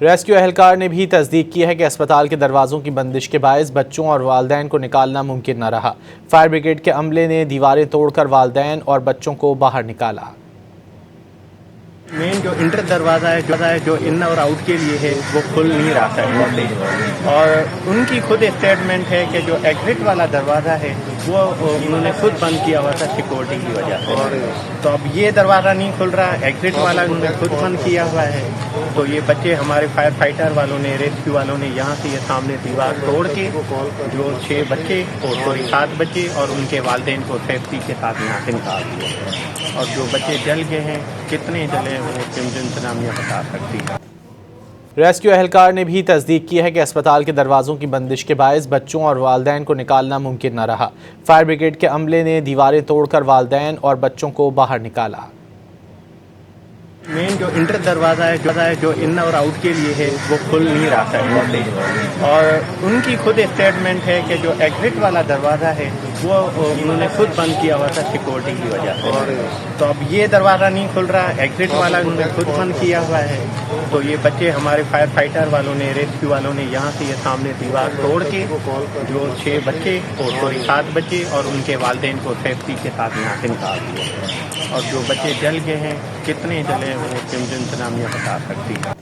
Rescue اہلکار نے بھی تصدیق کی ہے کہ اسپتال کے دروازوں کی بندش کے باعث بچوں اور والدین کو نکالنا ممکن نہ رہا۔ فائر بریگیڈ کے عملے نے دیواریں توڑ کر والدین اور بچوں کو باہر نکالا۔ مین جو انٹر دروازہ ہے جو ان اور آؤٹ کے لیے ہے وہ کھل نہیں رہا ہے اور ان کی خود اسٹیٹمنٹ ہے کہ جو ایگزٹ والا دروازہ ہے وہ انہوں نے خود بند کیا ہوا تھا سیکورٹی کی وجہ سے، تو اب یہ دروازہ نہیں کھل رہا، ایگزٹ والا انہوں نے خود بند کیا ہوا ہے۔ تو یہ بچے ہمارے فائر فائٹر والوں نے، ریسکیو والوں نے یہاں سے یہ سامنے دیوار توڑ کے جو 6 بچے اور 7 بچے اور ان کے والدین کو سیفٹی کے ساتھ یہاں سے نکال دیا، اور جو بچے جل گئے ہیں کتنے جلے ہیں وہ سمجھ انتظامیہ بتا سکتی ہے۔ ریسکیو اہلکار نے بھی تصدیق کی ہے کہ اسپتال کے دروازوں کی بندش کے باعث بچوں اور والدین کو نکالنا ممکن نہ رہا۔ فائر بریگیڈ کے عملے نے دیواریں توڑ کر والدین اور بچوں کو باہر نکالا۔ مین جو انٹر دروازہ ہے جو ان اور آؤٹ کے لیے ہے وہ کھل نہیں رہا ہے اور ان کی خود اسٹیٹمنٹ ہے کہ جو ایگزٹ والا دروازہ ہے وہ انہوں نے خود بند کیا ہوا تھا سیکورٹی کی وجہ سے، تو اب یہ دروازہ نہیں کھل رہا، ایگزٹ والا انہوں نے خود بند کیا ہوا ہے۔ تو یہ بچے ہمارے فائر فائٹر والوں نے، ریسکیو والوں نے یہاں سے یہ سامنے دیوار توڑ کے جو 6 بچے اور 7 بچے اور ان کے والدین کو سیفٹی کے ساتھ یہاں سے نکال دیا، اور جو بچے جل گئے ہیں کتنے جلے ہیں وہ سمجھ انتظامیہ بتا سکتی ہے۔